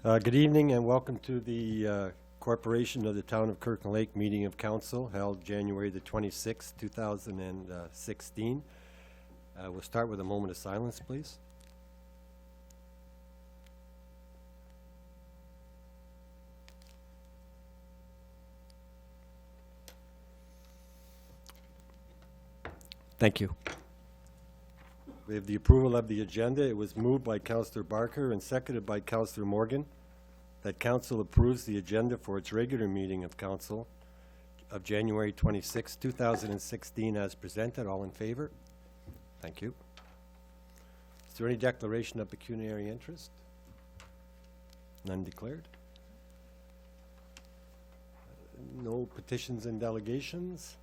Good evening and welcome to the Corporation of the Town of Kirkland Lake Meeting of Council held January the 26th, 2016. We'll start with a moment of silence, please. Thank you. We have the approval of the agenda. It was moved by Councillor Barker and seconded by Councillor Morgan that Council approves the agenda for its regular meeting of Council of January 26, 2016 as presented. All in favor? Thank you. Is there any declaration of pecuniary interest? None declared. No petitions and delegations.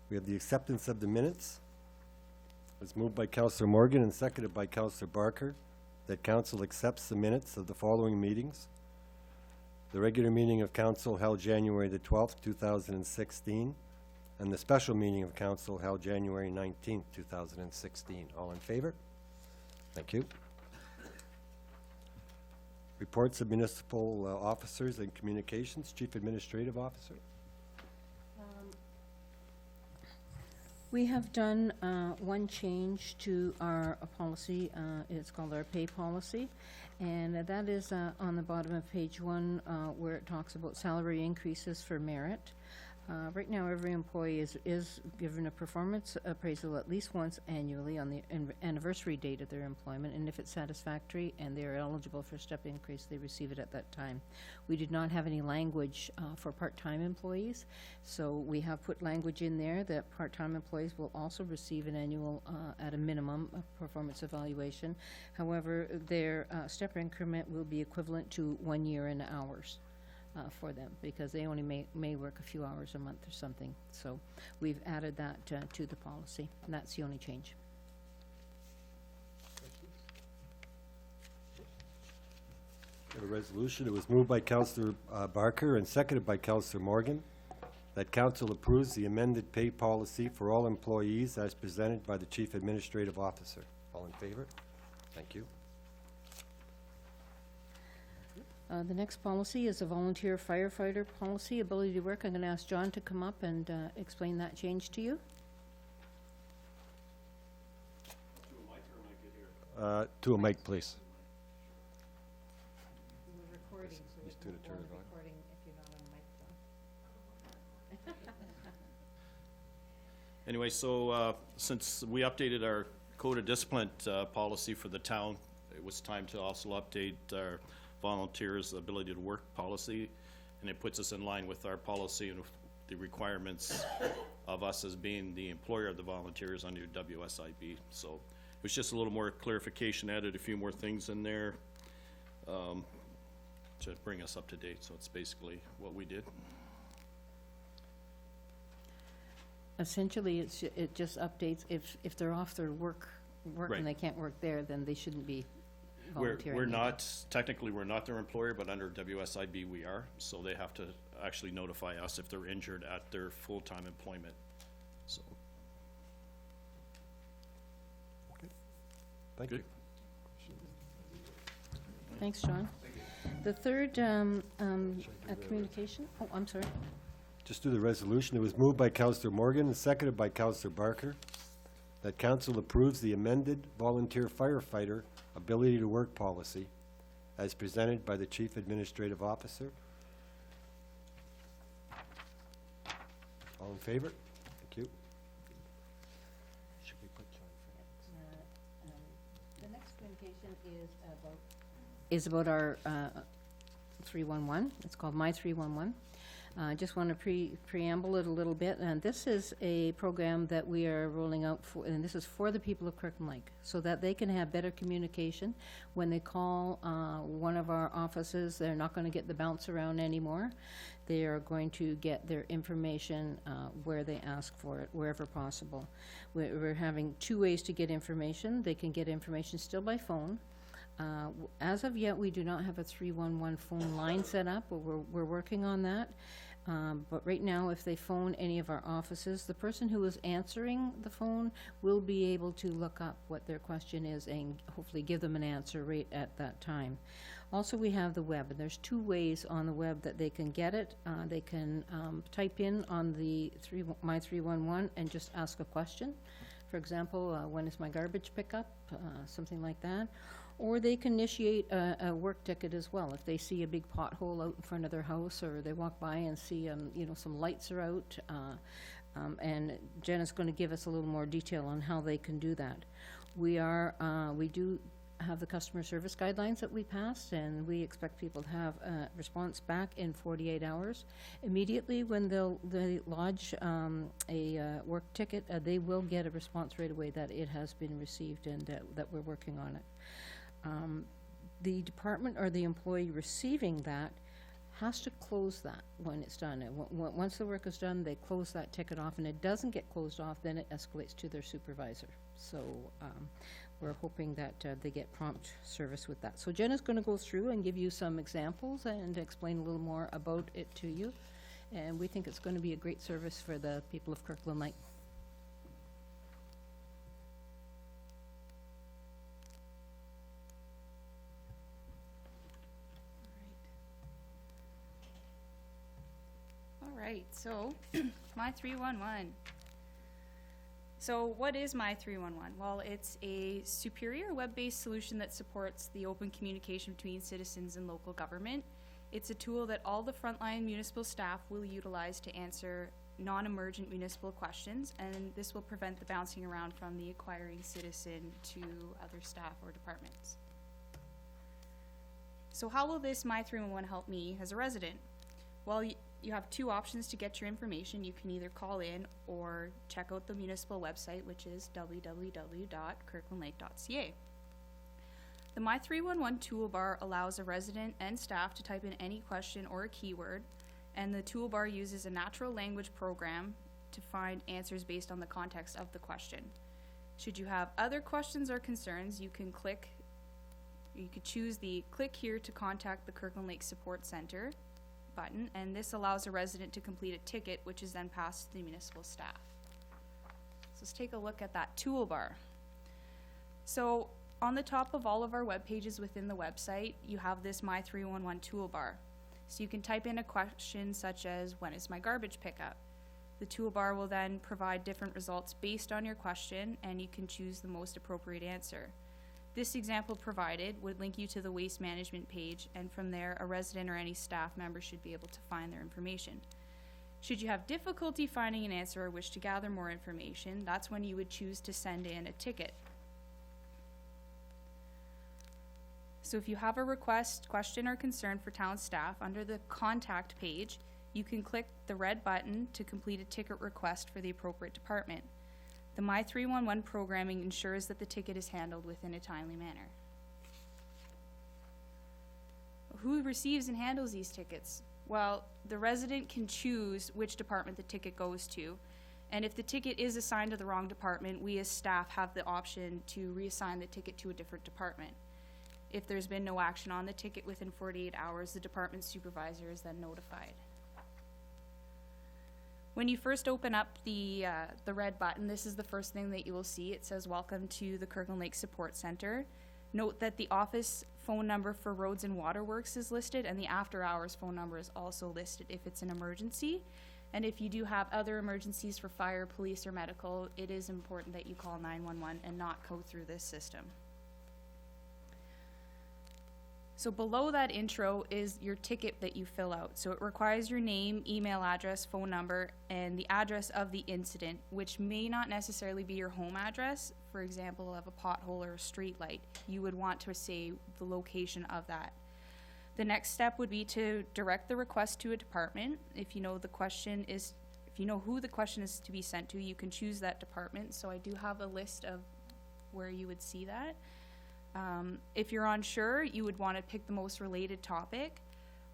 We have the acceptance of the minutes. It's moved by Councillor Morgan and seconded by Councillor Barker that Council accepts the minutes of the following meetings. The regular meeting of Council held January the 12th, 2016, and the special meeting of Council held January 19th, 2016. All in favor? Thank you. Reports of municipal officers and communications. Chief Administrative Officer. We have done one change to our policy. It's called our pay policy, and that is on the bottom of page 1 where it talks about salary increases for merit. Right now, every employee is given a performance appraisal at least once annually on the anniversary date of their employment, and if it's satisfactory and they're eligible for step increase, they receive it at that time. We did not have any language for part-time employees, so we have put language in there that part-time employees will also receive an annual, at a minimum, performance evaluation. However, their step increment will be equivalent to 1 year in hours. For them, because they only may work a few hours a month or something. So we've added that to the policy, and that's the only change. A resolution. It was moved by Councillor Barker and seconded by Councillor Morgan that Council approves the amended pay policy for all employees as presented by the Chief Administrative Officer. All in favor? Thank you. The next policy is a volunteer firefighter policy, ability to work. I'm going to ask John to come up and explain that change to you. To a mic, please. We're recording, so Just do the turn it on. recording if you're not on mic, John. Anyway, so since we updated our code of discipline policy for the town, it was time to also update our volunteers' ability to work policy, and it puts us in line with our policy and the requirements of us as being the employer of the volunteers under WSIB. So it was just a little more clarification, added a few more things in there to bring us up to date. So it's basically what we did. Essentially, it just updates if they're off their work Right. and they can't work there, then they shouldn't be volunteering. We're not, technically, we're not their employer, but under WSIB we are, so they have to actually notify us if they're injured at their full-time employment, so. Thank Good. you. Thanks, John. The third communication. Oh, I'm sorry. Just do the resolution. It was moved by Councillor Morgan and seconded by Councillor Barker that Council approves the amended volunteer firefighter ability to work policy as presented by the Chief Administrative Officer. All in favor? Thank you. Should we put John The next communication is about our 311. It's called My 311. I just want to preamble it a little bit, and this is a program that we are rolling out for, and this is for the people of Kirkland Lake, so that they can have better communication when they call one of our offices. They're not going to get the bounce around anymore. They are going to get their information where they ask for it, wherever possible. We're having 2 ways to get information. They can get information still by phone. As of yet, we do not have a 311 phone line set up, but we're working on that. But right now, if they phone any of our offices, the person who is answering the phone will be able to look up what their question is and hopefully give them an answer right at that time. Also, we have the web, and there's 2 ways on the web that they can get it. They can type in on the My 311 and just ask a question. For example, when is my garbage pickup? Something like that. Or they can initiate a work ticket as well. If they see a big pothole out in front of their house, or they walk by and see, some lights are out, and Jenna's going to give us a little more detail on how they can do that. We do have the customer service guidelines that we passed, and we expect people to have a response back in 48 hours. Immediately when they lodge a work ticket, they will get a response right away that it has been received and that we're working on it. The department or the employee receiving that has to close that when it's done. And once the work is done, they close that ticket off, and it doesn't get closed off, then it escalates to their supervisor. So we're hoping that they get prompt service with that. So Jenna's going to go through and give you some examples and explain a little more about it to you. And we think it's going to be a great service for the people of Kirkland Lake. Right, so My 311. So what is My 311? Well, it's a superior web-based solution that supports the open communication between citizens and local government. It's a tool that all the frontline municipal staff will utilize to answer non-emergent municipal questions, and this will prevent the bouncing around from the acquiring citizen to other staff or departments. So how will this My 311 help me as a resident? Well, you have 2 options to get your information. You can either call in or check out the municipal website, which is www.kirklandlake.ca. The My 311 toolbar allows a resident and staff to type in any question or a keyword, and the toolbar uses a natural language program to find answers based on the context of the question. Should you have other questions or concerns, you could choose the Click Here to contact the Kirkland Lake Support Center button, and this allows a resident to complete a ticket, which is then passed to the municipal staff. So let's take a look at that toolbar. So on the top of all of our web pages within the website, you have this My 311 toolbar. So you can type in a question such as, when is my garbage pickup? The toolbar will then provide different results based on your question, and you can choose the most appropriate answer. This example provided would link you to the waste management page, and from there, a resident or any staff member should be able to find their information. Should you have difficulty finding an answer or wish to gather more information, that's when you would choose to send in a ticket. So if you have a request, question, or concern for town staff, under the contact page, you can click the red button to complete a ticket request for the appropriate department. The My 311 programming ensures that the ticket is handled within a timely manner. Who receives and handles these tickets? Well, the resident can choose which department the ticket goes to, and if the ticket is assigned to the wrong department, we as staff have the option to reassign the ticket to a different department. If there's been no action on the ticket within 48 hours, the department supervisor is then notified. When you first open up the red button, this is the first thing that you will see. It says, "Welcome to the Kirkland Lake Support Center." Note that the office phone number for Roads and Waterworks is listed, and the after-hours phone number is also listed if it's an emergency. And if you do have other emergencies for fire, police, or medical, it is important that you call 911 and not go through this system. So below that intro is your ticket that you fill out. So it requires your name, email address, phone number, and the address of the incident, which may not necessarily be your home address. For example, of a pothole or a street light, you would want to say the location of that. The next step would be to direct the request to a department. If you know who the question is to be sent to, you can choose that department. So I do have a list of where you would see that. If you're unsure, you would want to pick the most related topic,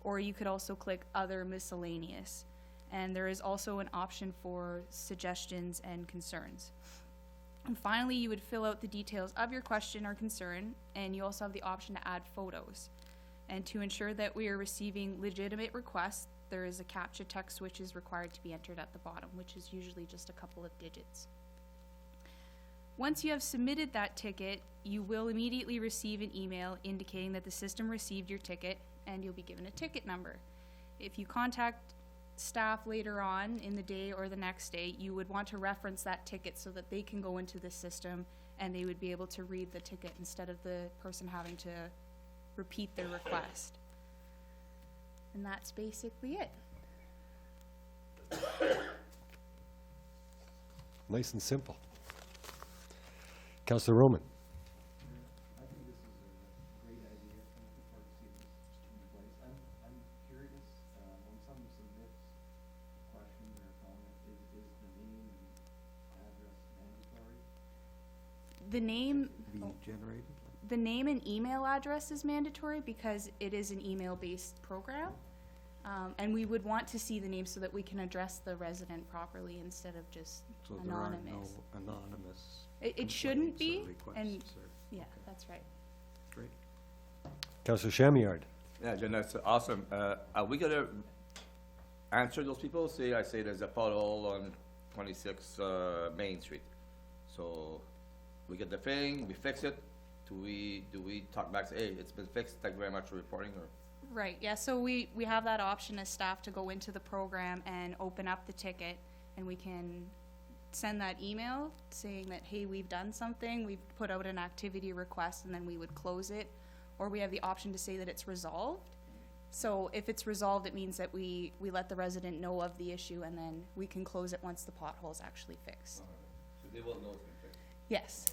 or you could also click Other Miscellaneous. And there is also an option for suggestions and concerns. And finally, you would fill out the details of your question or concern, and you also have the option to add photos. And to ensure that we are receiving legitimate requests, there is a CAPTCHA text which is required to be entered at the bottom, which is usually just a couple of digits. Once you have submitted that ticket, you will immediately receive an email indicating that the system received your ticket, and you'll be given a ticket number. If you contact staff later on in the day or the next day, you would want to reference that ticket so that they can go into the system and they would be able to read the ticket instead of the person having to repeat their request. And that's basically it. Nice and simple. Councillor Roman. I think this is a great idea. I'm looking forward to seeing this in place. I'm curious, when someone submits a question or a comment, is the name and address mandatory? The name, Be generated? the name and email address is mandatory because it is an email-based program. And we would want to see the name so that we can address the resident properly instead of just So there are no anonymous. anonymous It shouldn't complaints be, or and, requests or- yeah, that's right. Great. Councillor Shamyard. Yeah, Jen, that's awesome. Are we gonna answer those people? I say there's a pothole on 26, Main Street. So, we get the thing, we fix it. Do we talk back, say, hey, it's been fixed, thank you very much for reporting, or? Right, yeah, so we have that option as staff to go into the program and open up the ticket, and we can send that email saying that, hey, we've done something, we've put out an activity request, and then we would close it. Or we have the option to say that it's resolved. So if it's resolved, it means that we let the resident know of the issue, and then we can close it once the pothole's actually fixed. So they will know it's been fixed. Yes.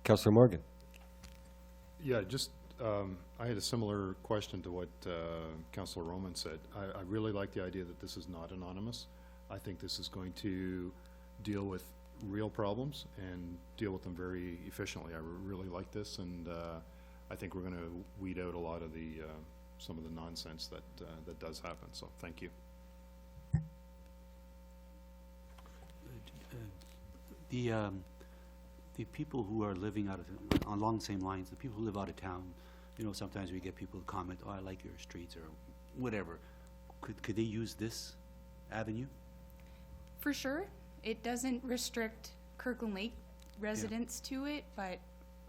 Councillor Morgan. Yeah, just, I had a similar question to what Councillor Roman said. I really like the idea that this is not anonymous. I think this is going to deal with real problems and deal with them very efficiently. I really like this, and I think we're gonna weed out a lot of the, some of the nonsense that does happen, so thank you. The people who are living out of, along the same lines, the people who live out of town, you know, sometimes we get people who comment, oh, I like your streets, or whatever. Could they use this avenue? For sure. It doesn't restrict Kirkland Lake residents to it, but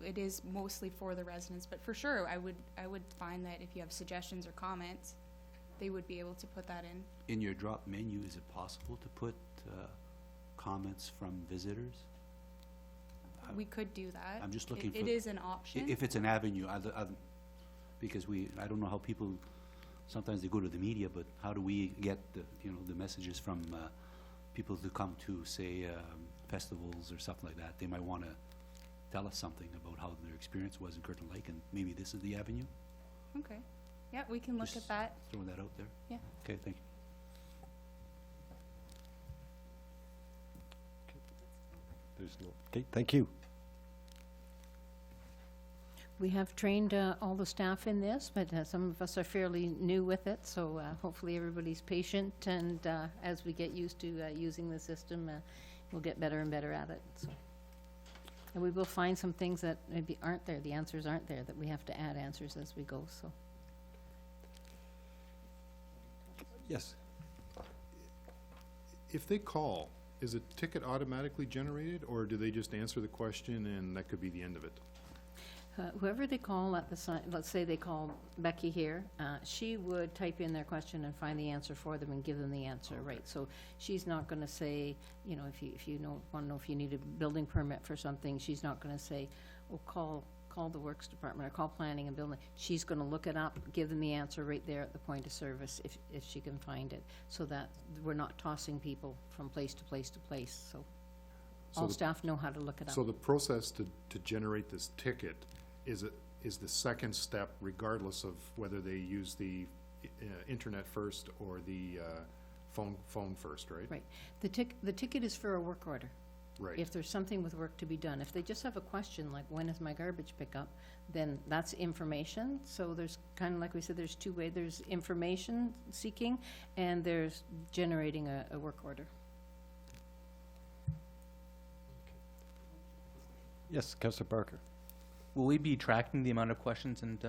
it is mostly for the residents. But for sure, I would find that if you have suggestions or comments, they would be able to put that in. In your drop menu, is it possible to put comments from visitors? We could do that. I'm just looking It for- is an option. If it's an avenue, because I don't know how people, sometimes they go to the media, but how do we get the, you know, the messages from people who come to, say, festivals or something like that? They might want to tell us something about how their experience was in Kirkland Lake, and maybe this is the avenue? Okay. Yeah, we can look Just at that. Throwing that out there? Yeah. Okay, thank you. There's no, okay, thank you. We have trained all the staff in this, but some of us are fairly new with it, so hopefully everybody's patient, and as we get used to using the system, we'll get better and better at it, so. And we will find some things that maybe aren't there, the answers aren't there, that we have to add answers as we go, so. Yes. If they call, is a ticket automatically generated, or do they just answer the question and that could be the end of it? Whoever they call at the sign, let's say they call Becky here, she would type in their question and find the answer for them and give them the answer, right? So she's not gonna say, you know, if you wanna know if you need a building permit for something, she's not gonna say, oh, call the Works Department or call Planning and Building. She's gonna look it up, give them the answer right there at the point of service if she can find it, so that we're not tossing people from place to place to place, so So all the- staff know how to look it up. So the process to generate this ticket is the second step, regardless of whether they use the internet first or the phone first, right? Right. The ticket is for a work order. Right. If there's something with work to be done. If they just have a question, like, when is my garbage pickup, then that's information. So there's kind of, like we said, there's two ways. There's information seeking, and there's generating a work order. Yes, Councillor Barker. Will we be tracking the amount of questions and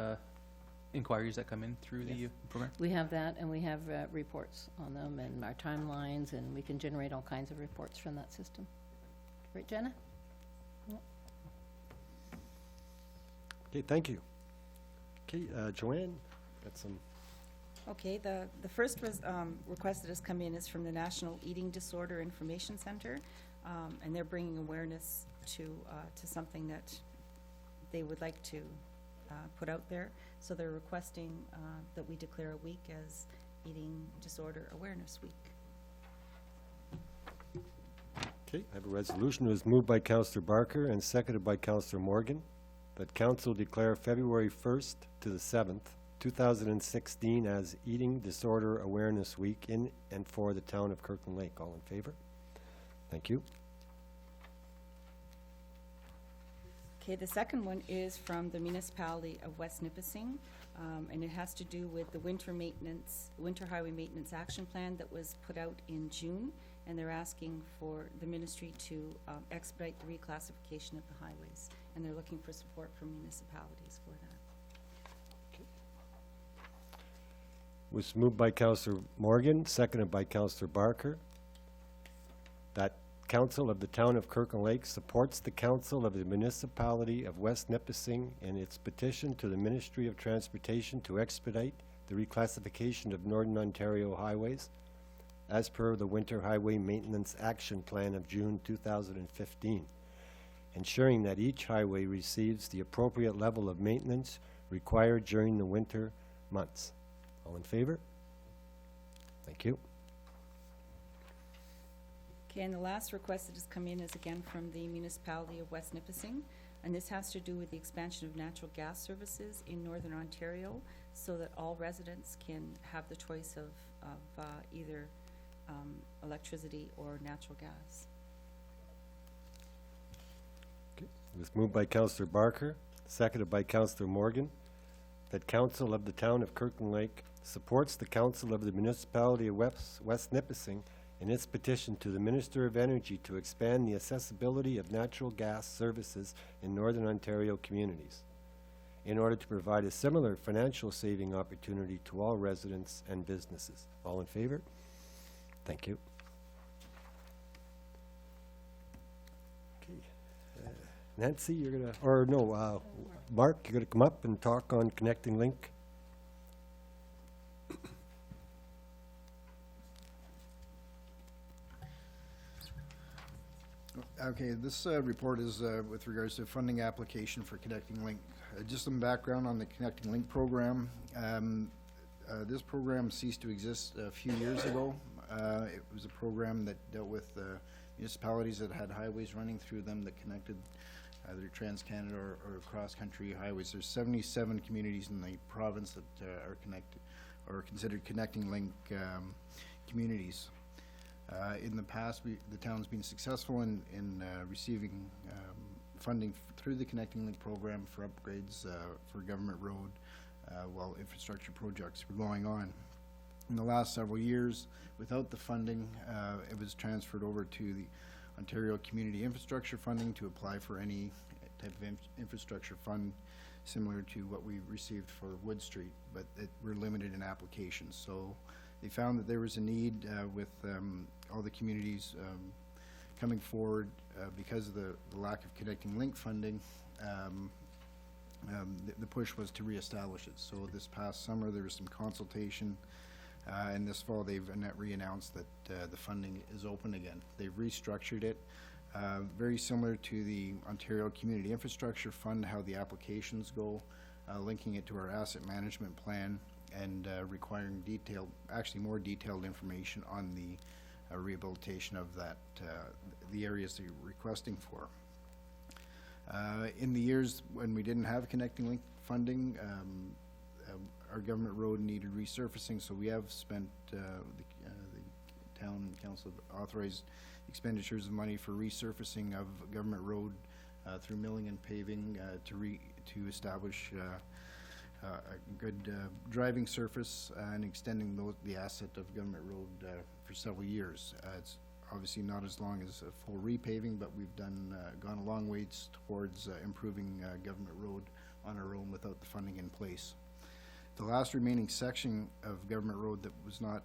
inquiries that come in through the Yes. program? We have that, and we have reports on them, and our timelines, and we can generate all kinds of reports from that system. Right, Jenna? Okay, thank you. Okay, Joanne, got some, Okay, the first request that has come in is from the National Eating Disorder Information Center, and they're bringing awareness to something that they would like to put out there. So they're requesting that we declare a week as Eating Disorder Awareness Week. okay, I have a resolution. It was moved by Councillor Barker and seconded by Councillor Morgan that council declare February 1st to the 7th, 2016 as Eating Disorder Awareness Week in and for the town of Kirkland Lake. All in favor? Thank you. Okay, the second one is from the municipality of West Nipissing, and it has to do with the winter highway maintenance action plan that was put out in June, and they're asking for the ministry to expedite the reclassification of the highways, and they're looking for support from municipalities for that. Was moved by Councillor Morgan, seconded by Councillor Barker, that council of the town of Kirkland Lake supports the council of the municipality of West Nipissing in its petition to the Ministry of Transportation to expedite the reclassification of Northern Ontario highways as per the Winter Highway Maintenance Action Plan of June 2015, ensuring that each highway receives the appropriate level of maintenance required during the winter months. All in favor? Thank you. Okay, and the last request that has come in is again from the municipality of West Nipissing, and this has to do with the expansion of natural gas services in Northern Ontario so that all residents can have the choice of either electricity or natural gas. It was moved by Councillor Barker, seconded by Councillor Morgan, that council of the town of Kirkland Lake supports the council of the municipality of West Nipissing in its petition to the Minister of Energy to expand the accessibility of natural gas services in Northern Ontario communities in order to provide a similar financial saving opportunity to all residents and businesses. All in favor? Thank you. Okay. Nancy, you're gonna, or no, Mark, you're gonna come up and talk on Connecting Link? Okay, this report is with regards to funding application for Connecting Link. Just some background on the Connecting Link program. This program ceased to exist a few years ago. It was a program that dealt with municipalities that had highways running through them that connected either Trans-Canada or cross-country highways. There's 77 communities in the province that are connected or considered Connecting Link communities. In the past, the town's been successful in receiving funding through the Connecting Link program for upgrades for government road while infrastructure projects were going on. In the last several years, without the funding, it was transferred over to the Ontario Community Infrastructure Funding to apply for any type of infrastructure fund similar to what we received for Wood Street, but we're limited in applications. So they found that there was a need with all the communities coming forward because of the lack of Connecting Link funding. The push was to reestablish it. So this past summer there was some consultation, and this fall they've re-announced that the funding is open again. They've restructured it, very similar to the Ontario Community Infrastructure Fund, how the applications go, linking it to our asset management plan and requiring more detailed information on the rehabilitation of that, the areas that you're requesting for. In the years when we didn't have Connecting Link funding, our government road needed resurfacing, so we have spent, the town council authorized expenditures of money for resurfacing of government road through milling and paving to establish a good driving surface and extending the asset of government road for several years. It's obviously not as long as a full repaving, but we've gone a long ways towards improving government road on our own without the funding in place. The last remaining section of Government Road that was not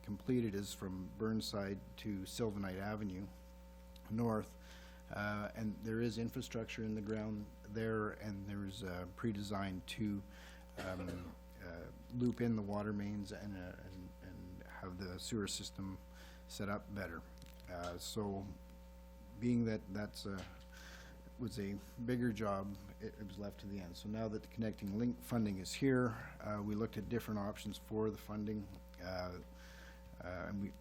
completed is from Burnside to Sylvanite Avenue north. And there is infrastructure in the ground there, and there's pre-designed to loop in the water mains and have the sewer system set up better. So being that that's was a bigger job, it was left to the end. So now that the Connecting Link funding is here, we looked at different options for the funding, and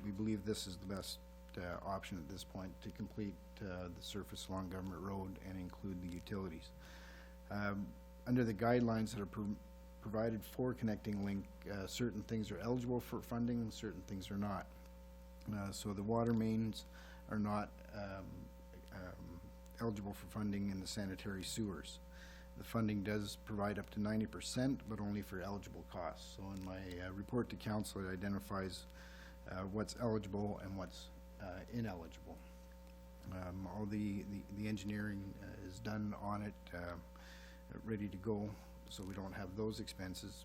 we believe this is the best option at this point to complete the surface along Government Road and include the utilities. Under the guidelines that are provided for Connecting Link, certain things are eligible for funding, certain things are not. So the water mains are not eligible for funding in the sanitary sewers. The funding does provide up to 90%, but only for eligible costs. So in my report to council, it identifies what's eligible and what's ineligible. All the engineering is done on it, ready to go, so we don't have those expenses,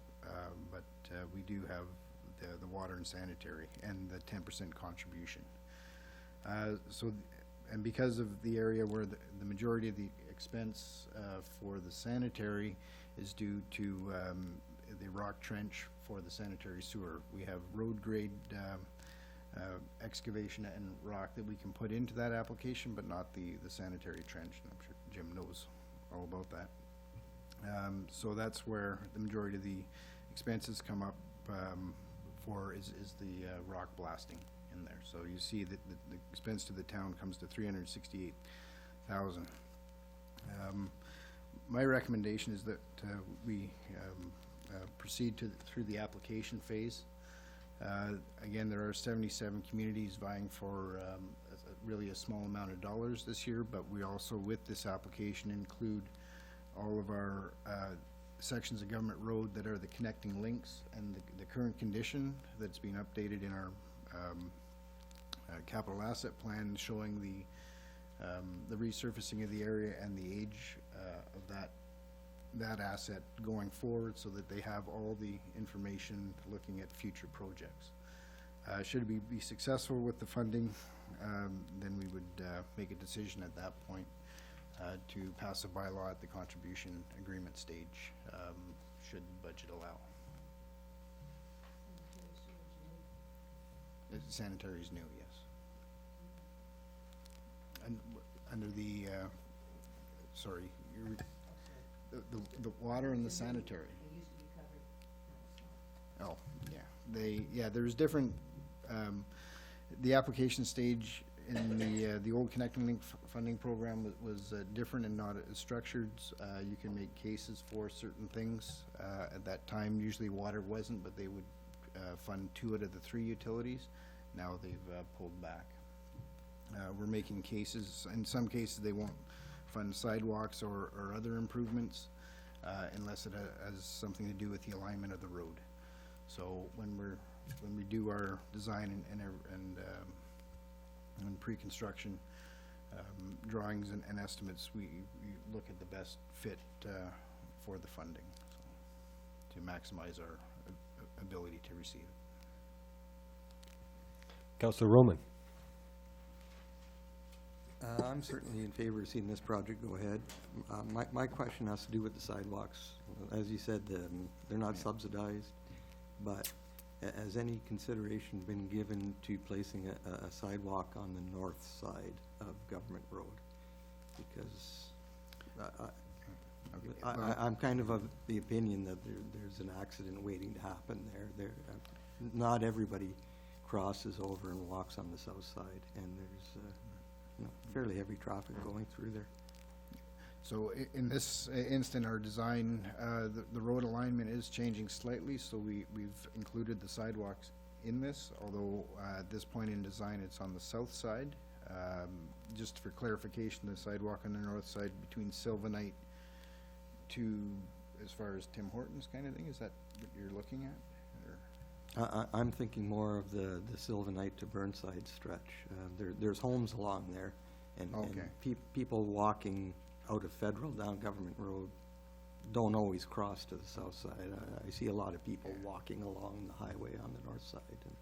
but we do have the water and sanitary and the 10% contribution. And because of the area where the majority of the expense for the sanitary is due to the rock trench for the sanitary sewer, we have road grade excavation and rock that we can put into that application, but not the sanitary trench. And I'm sure Jim knows all about that. So that's where the majority of the expenses come up for is the rock blasting in there. So you see that the expense to the town comes to $368,000. My recommendation is that we proceed through the application phase. Again, there are 77 communities vying for really a small amount of dollars this year, but we also, with this application, include all of our sections of Government Road that are the connecting links, and the current condition that's being updated in our capital asset plan, showing the resurfacing of the area and the age of that asset going forward, so that they have all the information looking at future projects. Should we be successful with the funding, then we would make a decision at that point to pass a bylaw at the contribution agreement stage, should the budget allow. Sanitary is new, yes. And under the, sorry, the water and the sanitary. Oh, yeah, there's different, the application stage in the old Connecting Link funding program was different and not as structured. You can make cases for certain things. At that time, usually water wasn't, but they would fund 2 out of the 3 utilities. Now they've pulled back. We're making cases, in some cases they won't fund sidewalks or other improvements unless it has something to do with the alignment of the road. So when we do our design and pre-construction drawings and estimates, we look at the best fit for the funding, so, to maximize our ability to receive it. Councillor Roman. I'm certainly in favor of seeing this project go ahead. My question has to do with the sidewalks. As you said, they're not subsidized, but has any consideration been given to placing a sidewalk on the north side of Government Road? Because I'm kind of the opinion that there's an accident waiting to happen there. Not everybody crosses over and walks on the south side, and there's fairly heavy traffic going through there. So in this instant, our design, the road alignment is changing slightly, so we've included the sidewalks in this, although at this point in design, it's on the south side. Just for clarification, the sidewalk on the north side between Sylvanite to as far as Tim Hortons kind of thing, is that what you're looking at? I'm thinking more of the Sylvanite to Burnside stretch. There's homes along there, and Okay. people walking out of Federal down Government Road don't always cross to the south side. I see a lot of people walking along the highway on the north side. And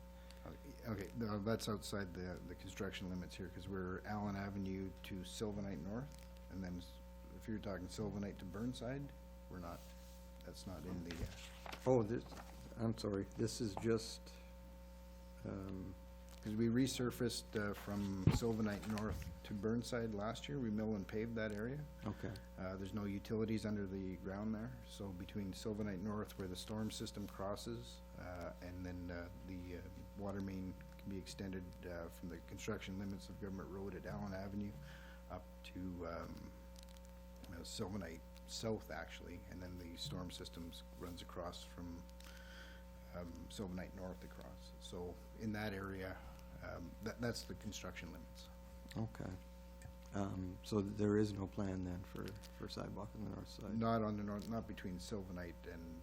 Okay, no, that's outside the construction limits here, because we're Allen Avenue to Sylvanite North, and then if you're talking Sylvanite to Burnside, we're not, that's not in the, Oh, I'm sorry, this is just, because we resurfaced from Sylvanite North to Burnside last year. We mill and paved that area. okay. There's no utilities under the ground there, so between Sylvanite North, where the storm system crosses, and then the water main can be extended from the construction limits of Government Road at Allen Avenue up to Sylvanite South, actually, and then the storm systems runs across from Sylvanite North across. So in that area, that's the construction limits. Okay. So there is no plan then for sidewalk on the north side? Not on the north, not between Sylvanite and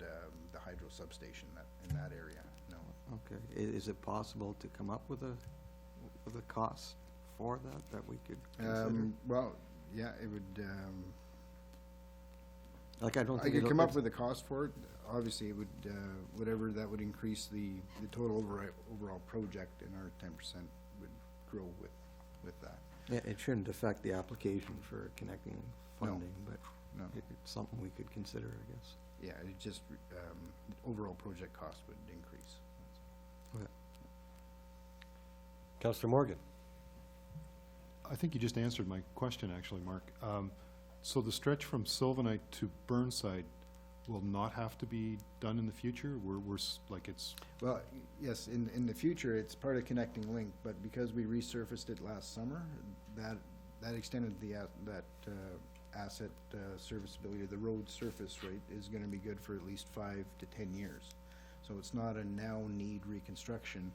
the hydro substation in that area, no. Okay. Is it possible to come up with a cost for that we could consider? Well, yeah, it would, Like, I don't I think. could it'll- come up it's- with a cost for it. Obviously, it would, whatever that would increase the total overall project, and our 10% would grow with that. Yeah, it shouldn't affect the application for connecting funding, but No, it's something we could consider, I guess. yeah, it just, the overall project cost would increase. Okay. Councillor Morgan? I think you just answered my question, actually, Mark. So the stretch from Sylvanite to Burnside will not have to be done in the future? Like it's, Well, yes, in the future, it's part of Connecting Link, but because we resurfaced it last summer, that extended that asset serviceability, the road surface rate is gonna be good for at least 5 to 10 years. So it's not a now need reconstruction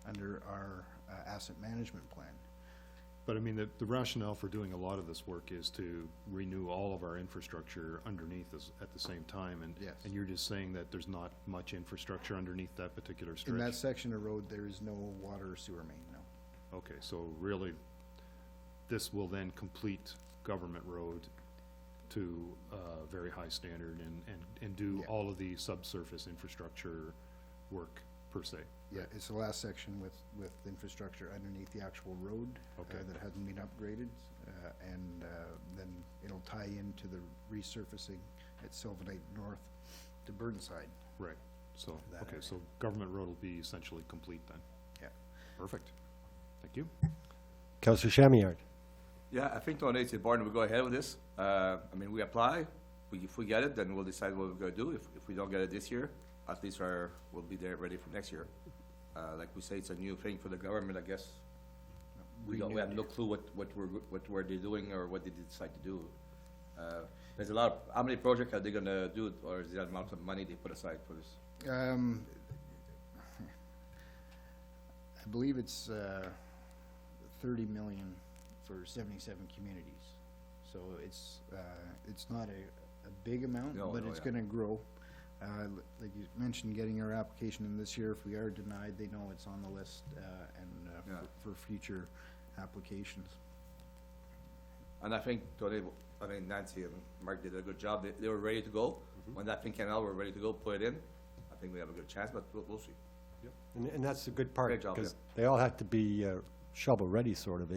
under our asset management plan. but I mean, the rationale for doing a lot of this work is to renew all of our infrastructure underneath us at the same time, and Yes. and you're just saying that there's not much infrastructure underneath that particular stretch? In that section of road, there is no water or sewer main, no. Okay, so really, this will then complete Government Road to a very high standard and do Yeah. all of the subsurface infrastructure work per se? Yeah, it's the last section with infrastructure underneath the actual road Okay. that hasn't been upgraded, and then it'll tie into the resurfacing at Sylvanite North to Burnside. Right, so, That okay, area. so Government Road will be essentially complete then? Yeah. Perfect, thank you. Councillor Shamiard? Yeah, I think on it's important we go ahead with this. I mean, we apply, if we get it, then we'll decide what we're gonna do. If we don't get it this year, at least we'll be there ready for next year. Like we say, it's a new thing for the government, I guess. We have no clue what were they doing or what they decide to do. There's a lot of, how many projects are they gonna do, or is the amount of money they put aside for this? I believe it's 30 million for 77 communities. So it's not a big amount, No, but no, it's yeah. gonna grow. Like you mentioned, getting our application in this year, if we are denied, they know it's on the list, and Yeah. for future applications. And I think Nancy and Mark did a good job. They were ready to go. When that thing came out, we're ready to go, put it in. I think we have a good chance, but we'll see. And that's the good part, Great job, because they all have to be shovel-ready, sort of,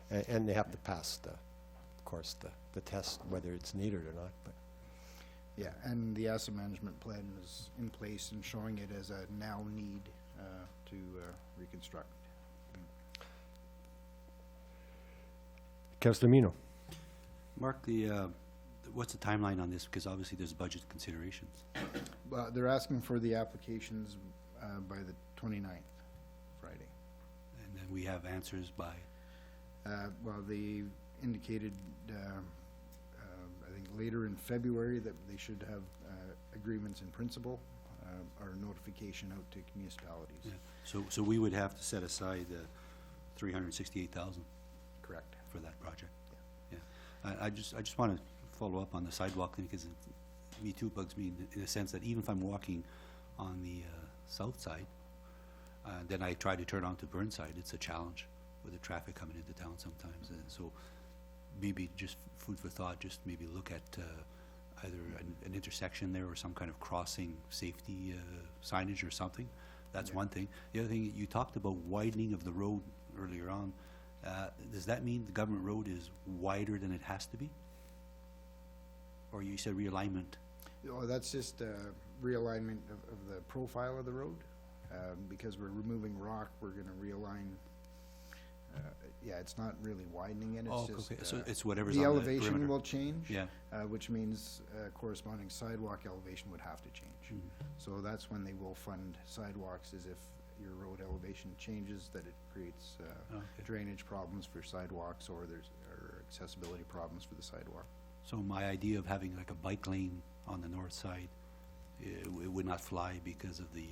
and they have to pass of course, the test, whether it's needed or not, but. Yeah, and the asset management plan is in place and showing it as a now need to reconstruct. Councillor Mino? Mark, what's the timeline on this? Because obviously there's budget considerations. Well, they're asking for the applications by the 29th, Friday. And then we have answers by, Well, they indicated, I think later in February, that they should have agreements in principle, or notification out to municipalities. yeah. So we would have to set aside 368,000 Correct. for that project? Yeah. I just want to follow up on the sidewalk thing, because me too bugs me in the sense that even if I'm walking on the south side, then I try to turn onto Burnside, it's a challenge with the traffic coming into town sometimes. And so maybe just food for thought, just maybe look at either an intersection there or some kind of crossing safety signage or something. That's one thing. The other thing, you talked about widening of the road earlier on. Does that mean the government road is wider than it has to be? Or you said realignment? Oh, that's just realignment of the profile of the road. Because we're removing rock, we're gonna realign, yeah, it's not really widening it, Oh, it's just. okay, so it's whatever's The on the elevation perimeter. will change. Yeah. Which means corresponding sidewalk elevation would have to change. So that's when they will fund sidewalks, is if your road elevation changes, that it creates Okay. drainage problems for sidewalks, or accessibility problems for the sidewalk. So my idea of having like a bike lane on the north side, it would not fly because of the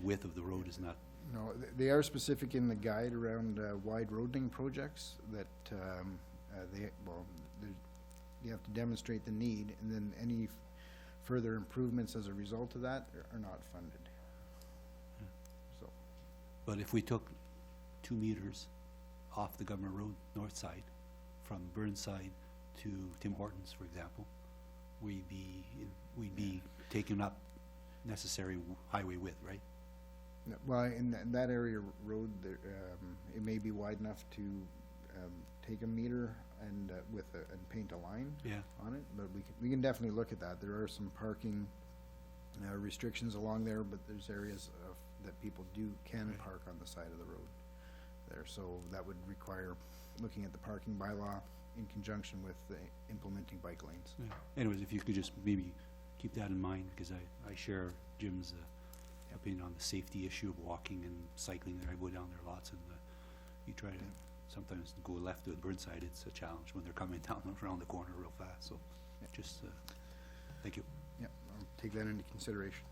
width of the road is not, No, they are specific in the guide around wide roading projects that you have to demonstrate the need, and then any further improvements as a result of that are not funded. So, but if we took 2 meters off the government road north side, from Burnside to Tim Hortons, for example, we'd be taking up necessary highway width, right? no, well, in that area road, there, it may be wide enough to take a meter and and paint a line Yeah. on it, but we can definitely look at that. There are some parking restrictions along there, but there's areas that people can park on the side of the road there, so that would require looking at the parking bylaw in conjunction with implementing bike lanes. Yeah. Anyways, if you could just maybe keep that in mind, because I share Jim's opinion on the safety issue of walking and cycling there. I go down there lots, and you try to sometimes go left to Burnside, it's a challenge when they're coming down around the corner real fast, so just, thank you. Yeah, I'll take that into consideration.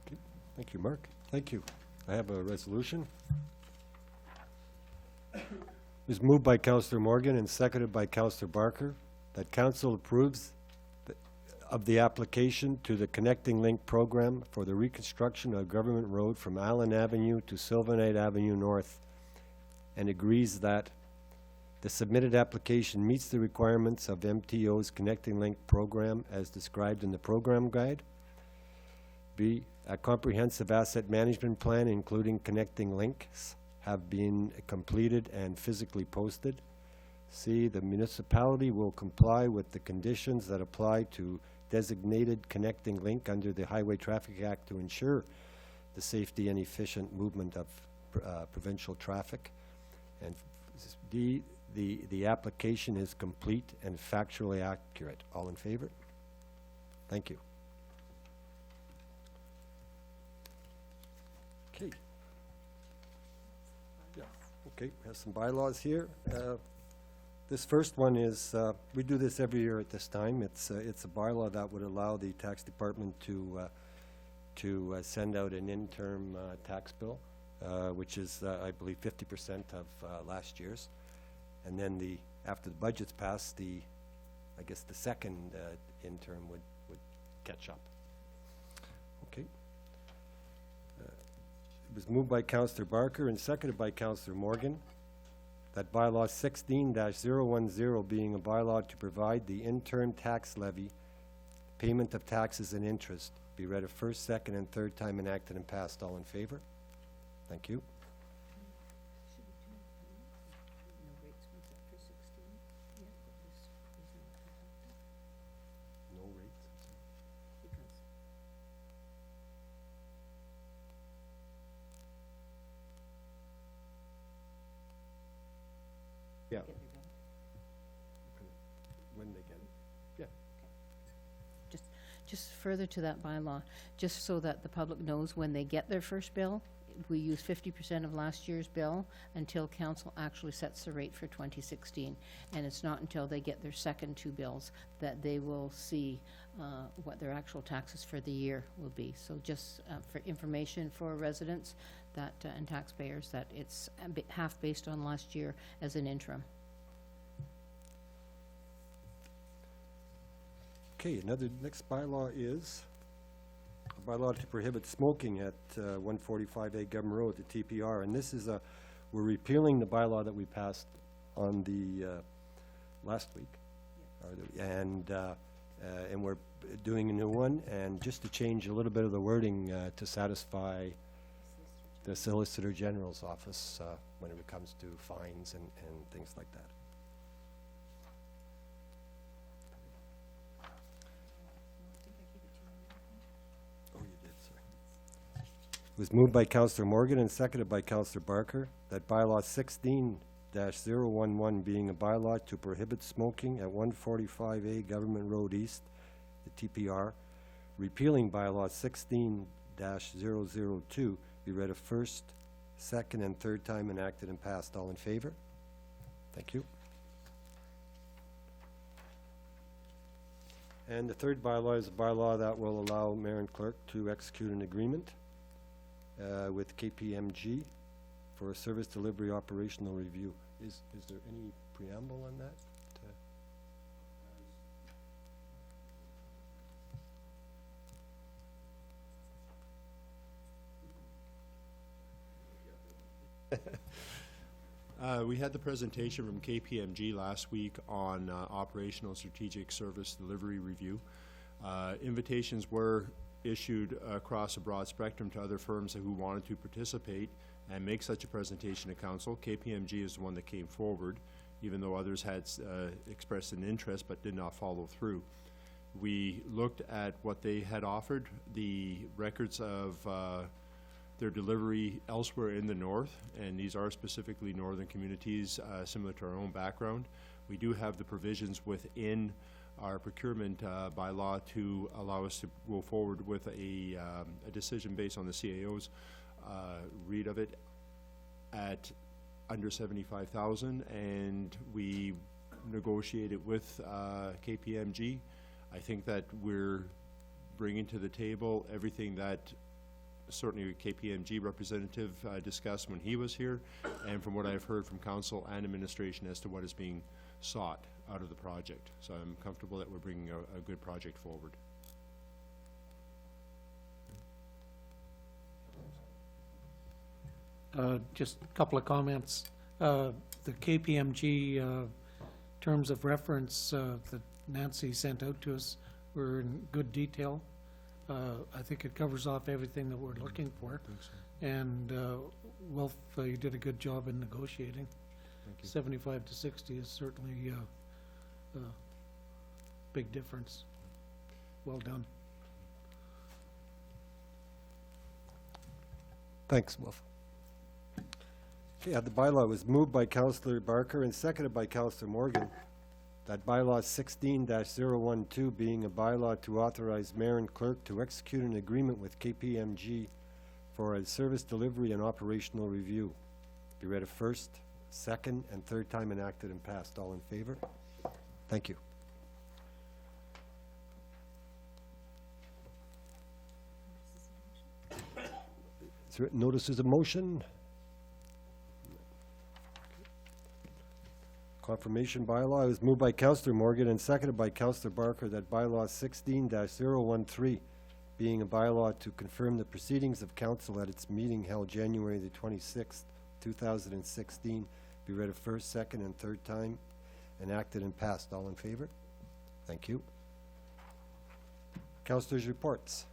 Okay, thank you, Mark. Thank you. I have a resolution. It was moved by Councillor Morgan and seconded by Councillor Barker that council approves of the application to the Connecting Link program for the reconstruction of Government Road from Allen Avenue to Sylvanite Avenue North, and agrees that the submitted application meets the requirements of MTO's Connecting Link program as described in the program guide. B, a comprehensive asset management plan including connecting links have been completed and physically posted. C, the municipality will comply with the conditions that apply to designated connecting link under the Highway Traffic Act to ensure the safety and efficient movement of provincial traffic. And D, the application is complete and factually accurate. All in favor? Thank you. Okay. Yeah, okay, we have some bylaws here. This first one is, we do this every year at this time. It's a bylaw that would allow the tax department to send out an interim tax bill, which is, I believe, 50% of last year's. And then after the budget's passed, I guess the second interim would catch up. Okay. It was moved by Councillor Barker and seconded by Councillor Morgan that bylaw 16-010 being a bylaw to provide the interim tax levy, payment of taxes and interest, be read a first, second, and third time enacted and passed. All in favor? Thank you. No rates. Yeah. When they get it. Yeah. Just further to that bylaw, just so that the public knows when they get their first bill, we use 50% of last year's bill until council actually sets the rate for 2016. And it's not until they get their second 2 bills that they will see what their actual taxes for the year will be. So just for information for residents that and taxpayers, that it's half based on last year as an interim. Okay, next bylaw is a bylaw to prohibit smoking at 145A Government Road, the TPR. And this is we're repealing the bylaw that we passed on the last week. And And we're doing a new one, and just to change a little bit of the wording to satisfy the Solicitor General's office when it comes to fines and things like that. Oh, you did, sorry. It was moved by Councillor Morgan and seconded by Councillor Barker that bylaw 16-011 being a bylaw to prohibit smoking at 145A Government Road East, the TPR, repealing bylaw 16-002 be read a first, second, and third time enacted and passed. All in favor? Thank you. And the third bylaw is a bylaw that will allow mayor and clerk to execute an agreement with KPMG for a service delivery operational review. Is there any preamble on that? We had the presentation from KPMG last week on operational strategic service delivery review. Invitations were issued across a broad spectrum to other firms who wanted to participate and make such a presentation to council. KPMG is the one that came forward, even though others had expressed an interest but did not follow through. We looked at what they had offered, the records of their delivery elsewhere in the north, and these are specifically northern communities similar to our own background. We do have the provisions within our procurement bylaw to allow us to go forward with a decision based on the CAO's read of it at under 75,000, and we negotiated with KPMG. I think that we're bringing to the table everything that certainly KPMG representative discussed when he was here, and from what I've heard from council and administration as to what is being sought out of the project. So I'm comfortable that we're bringing a good project forward. Just a couple of comments. The KPMG terms of reference that Nancy sent out to us were in good detail. I think it covers off everything that we're looking for. And Wilf, you did a good job in negotiating. 75 to 60 is certainly a big difference. Well done. Thanks, Wolf. Okay, the bylaw was moved by Councillor Barker and seconded by Councillor Morgan. That bylaw 16-012 being a bylaw to authorize mayor and clerk to execute an agreement with KPMG for a service delivery and operational review. Be read a first, second, and third time enacted and passed. All in favor? Thank you. Is there notices of motion? Confirmation bylaw is moved by Councillor Morgan and seconded by Councillor Barker that bylaw 16-013 being a bylaw to confirm the proceedings of council at its meeting held January the 26th, 2016 be read a first, second, and third time enacted and passed. All in favor? Thank you. Councillors' reports.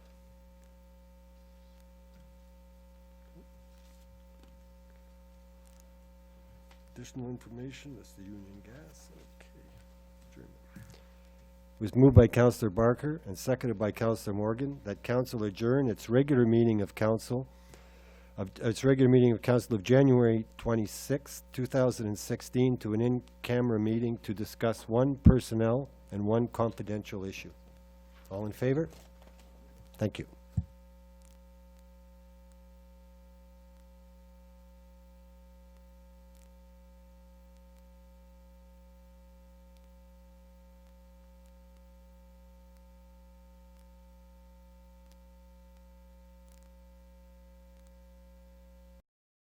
Additional information, that's the Union Gas, okay. Adjournment. It was moved by Councillor Barker and seconded by Councillor Morgan that council adjourn its regular meeting of council of January 26, 2016 to an in-camera meeting to discuss one personnel and one confidential issue. All in favor? Thank you.